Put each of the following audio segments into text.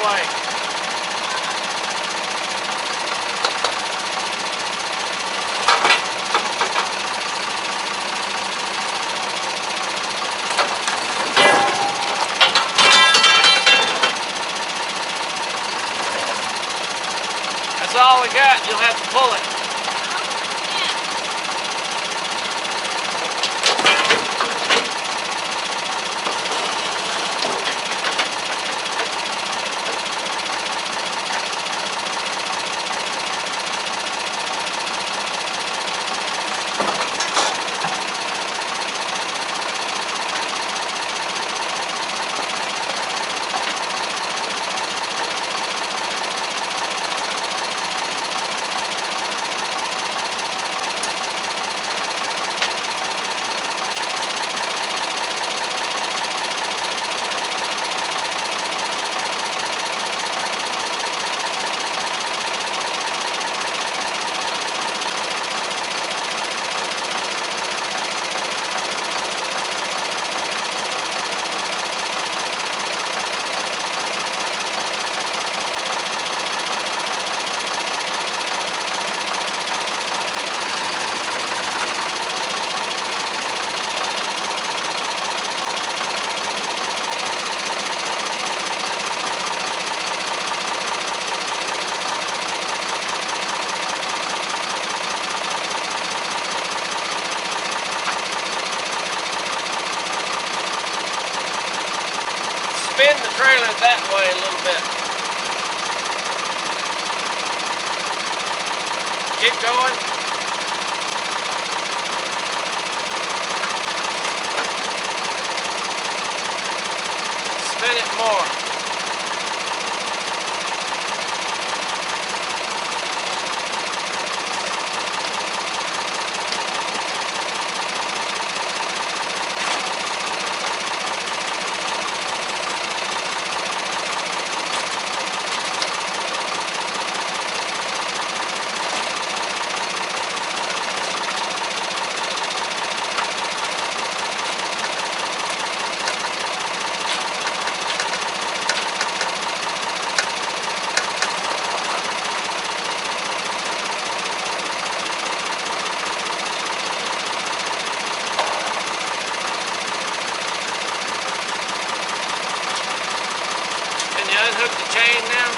way. That's all we got. You'll have to pull it. Spin the trailer that way a little bit. Keep going. Spin it more. Unhook the chain now.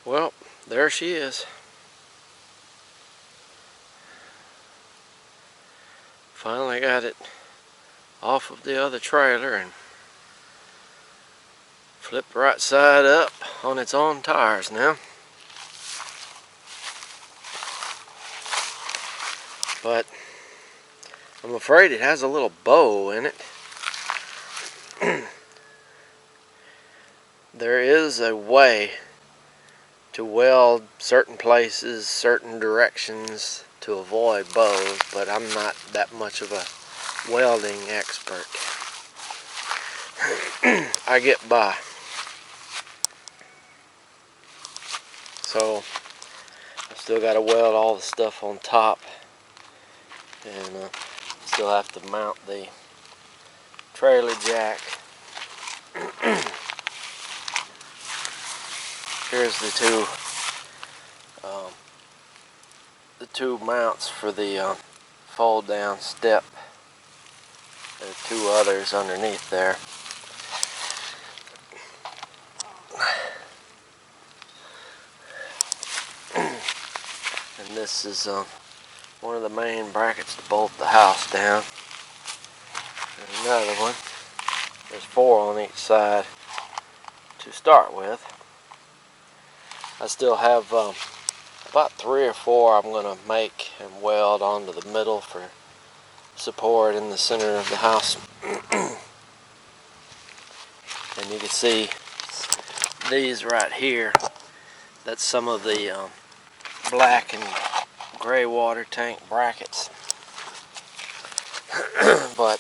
Well, there she is. Finally got it off of the other trailer and flipped right side up on its own tires now. But I'm afraid it has a little bow in it. There is a way to weld certain places, certain directions to avoid bows, but I'm not that much of a welding expert. I get by. So I still got to weld all the stuff on top, and still have to mount the trailer jack. Here's the two mounts for the fold down step. There are two others underneath there. And this is one of the main brackets to bolt the house down. There's another one. There's 4 on each side. to start with. I still have about 3 or 4 I'm going to make and weld onto the middle for support in the center of the house. And you can see these right here. That's some of the black and gray water tank brackets. But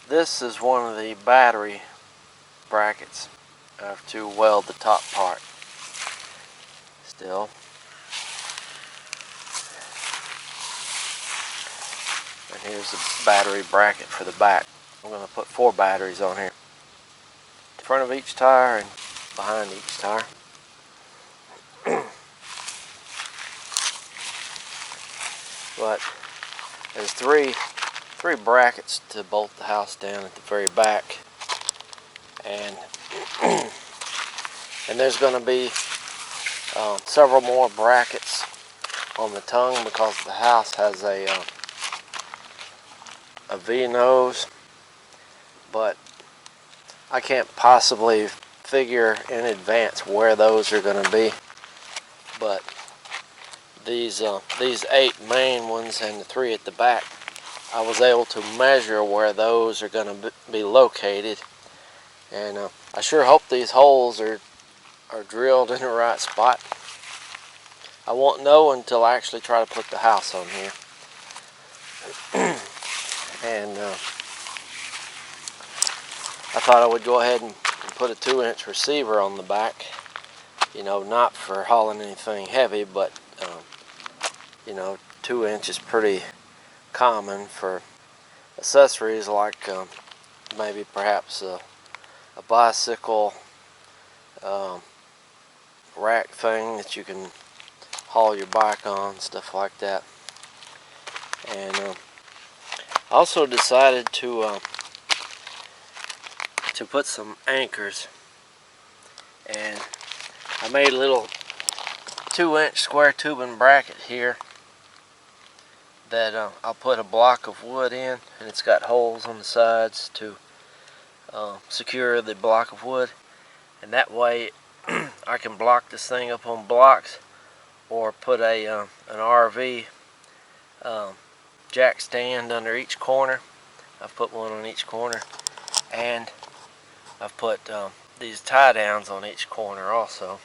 this is one of the battery brackets. I have to weld the top part still. And here's the battery bracket for the back. I'm going to put 4 batteries on here. In front of each tire and behind each tire. But there's three brackets to bolt the house down at the very back. And there's going to be several more brackets on the tongue because the house has a V-nose, but I can't possibly figure in advance where those are going to be. But these 8 main ones and the 3 at the back, I was able to measure where those are going to be located, and I sure hope these holes are drilled in the right spot. I won't know until I actually try to put the house on here. And I thought I would go ahead and put a 2-inch receiver on the back. You know, not for hauling anything heavy, but you know, 2 inch is pretty common for accessories like maybe perhaps a bicycle rack thing that you can haul your bike on, stuff like that. And I also decided to put some anchors, and I made a little 2-inch square tubing bracket here that I'll put a block of wood in, and it's got holes on the sides to secure the block of wood, and that way I can block this thing up on blocks, or put a an RV jack stand under each corner. I've put one on each corner, and I've put these tie downs on each corner also.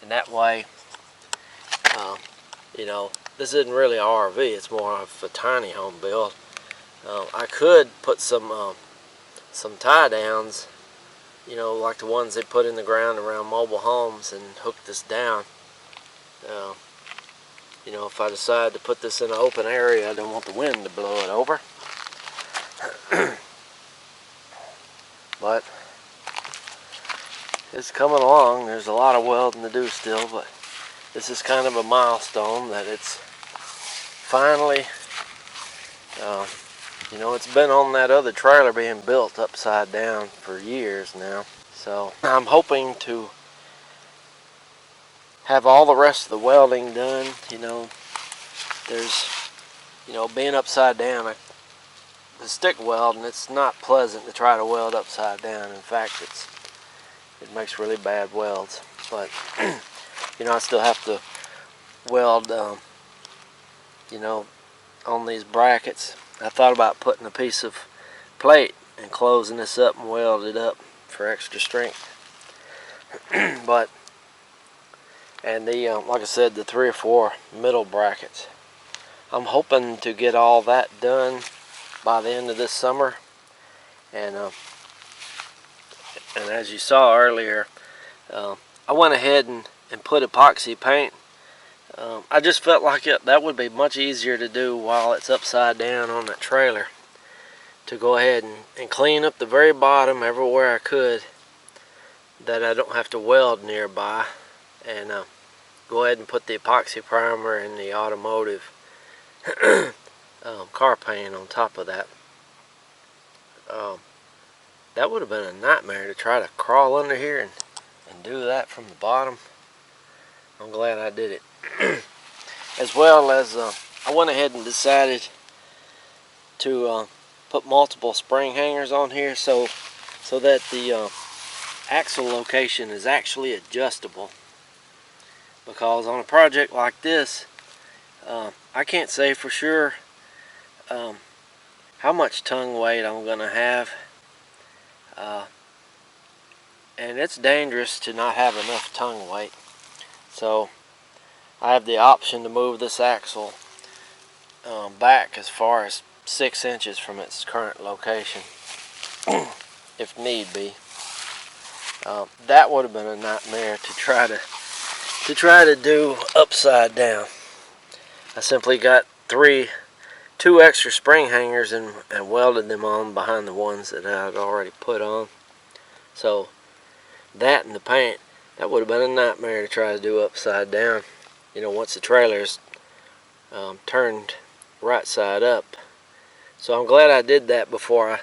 And that way, you know, this isn't really an RV, it's more of a tiny home build. I could put some tie downs, you know, like the ones they put in the ground around mobile homes, and hook this down. You know, if I decide to put this in an open area, I don't want the wind to blow it over. But it's coming along. There's a lot of welding to do still, but this is kind of a milestone that it's finally, you know, it's been on that other trailer being built upside down for years now. So I'm hoping to have all the rest of the welding done. You know, there's, you know, being upside down, the stick welding, it's not pleasant to try to weld upside down. In fact, it makes really bad welds. But you know, I still have to weld, you know, on these brackets. I thought about putting a piece of plate and closing this up and weld it up for extra strength. But, and the like I said, the 3 or 4 middle brackets, I'm hoping to get all that done by the end of this summer. And as you saw earlier, I went ahead and put epoxy paint. I just felt like that would be much easier to do while it's upside down on that trailer, to go ahead and clean up the very bottom everywhere I could that I don't have to weld nearby, and go ahead and put the epoxy primer and the automotive car paint on top of that. That would have been a nightmare to try to crawl under here and do that from the bottom. I'm glad I did it. As well as I went ahead and decided to put multiple spring hangers on here, so so that the axle location is actually adjustable. Because on a project like this, I can't say for sure how much tongue weight I'm going to have. And it's dangerous to not have enough tongue weight. So I have the option to move this axle back as far as 6 inches from its current location if need be. That would have been a nightmare to try to do upside down. I simply got two extra spring hangers and welded them on behind the ones that I had already put on. So that and the paint, that would have been a nightmare to try to do upside down. You know, once the trailer's turned right side up. So I'm glad I did that before I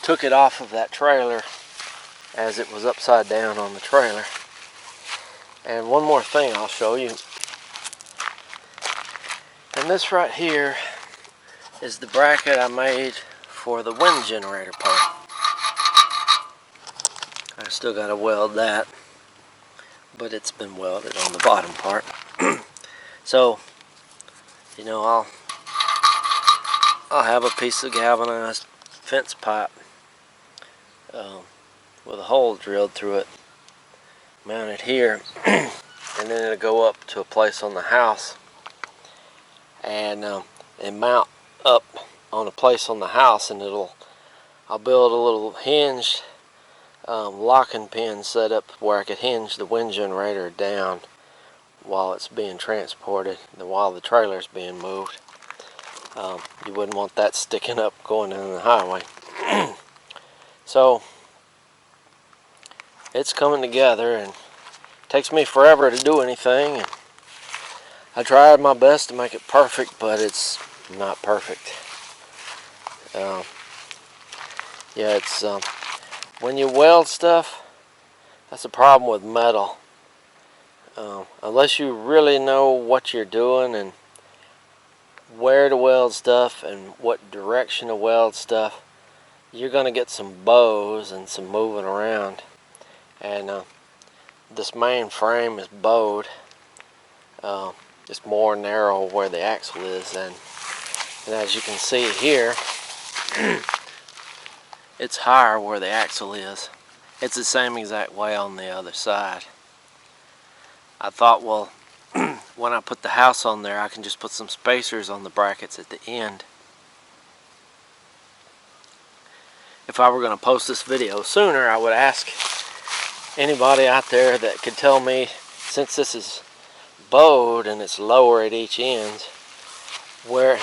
took it off of that trailer, as it was upside down on the trailer. And one more thing I'll show you. And this right here is the bracket I made for the wind generator part. I still got to weld that, but it's been welded on the bottom part. So, you know, I'll have a piece of galvanized fence pipe with a hole drilled through it, mounted here, and then it'll go up to a place on the house and mount up on a place on the house, and I'll build a little hinged locking pin set up where I could hinge the wind generator down while it's being transported, and while the trailer's being moved. You wouldn't want that sticking up going in the highway. So it's coming together, and it takes me forever to do anything, and I tried my best to make it perfect, but it's not perfect. Yeah, it's when you weld stuff, that's a problem with metal. Unless you really know what you're doing and where to weld stuff and what direction to weld stuff, you're going to get some bows and some moving around. And this main frame is bowed. It's more narrow where the axle is, and as you can see here, it's higher where the axle is. It's the same exact way on the other side. I thought, well, when I put the house on there, I can just put some spacers on the brackets at the end. If I were going to post this video sooner, I would ask anybody out there that could tell me, since this is bowed and it's lower at each end, where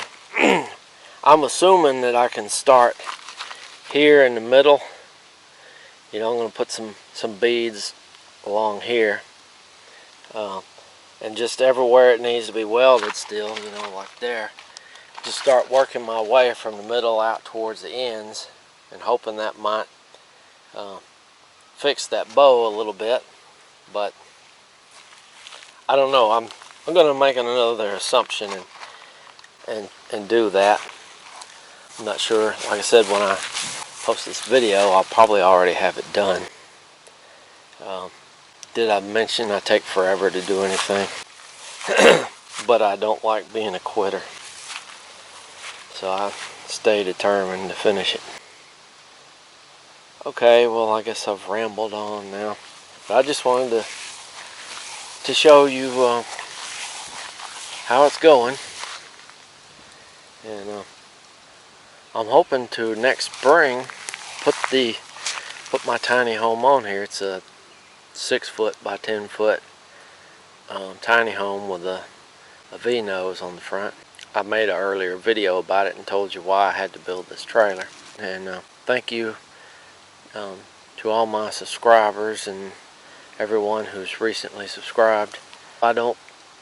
I'm assuming that I can start here in the middle. You know, I'm going to put some beads along here, and just everywhere it needs to be welded still, you know, like there. Just start working my way from the middle out towards the ends, and hoping that might fix that bow a little bit. But I don't know. I'm going to make another assumption and do that. I'm not sure. Like I said, when I post this video, I'll probably already have it done. Did I mention I take forever to do anything? But I don't like being a quitter, so I stay determined to finish it. Okay, well, I guess I've rambled on now, but I just wanted to show you how it's going, and I'm hoping to next spring put my tiny home on here. It's a 6-foot by 10-foot tiny home with a V-nose on the front. I made an earlier video about it and told you why I had to build this trailer. And thank you to all my subscribers and everyone who's recently subscribed. I don't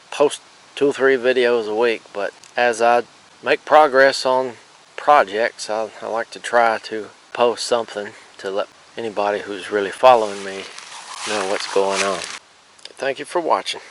post 2 or 3 videos a week, but as I make progress on projects, I like to try to post something to let anybody who's really following me know what's going on. Thank you for watching.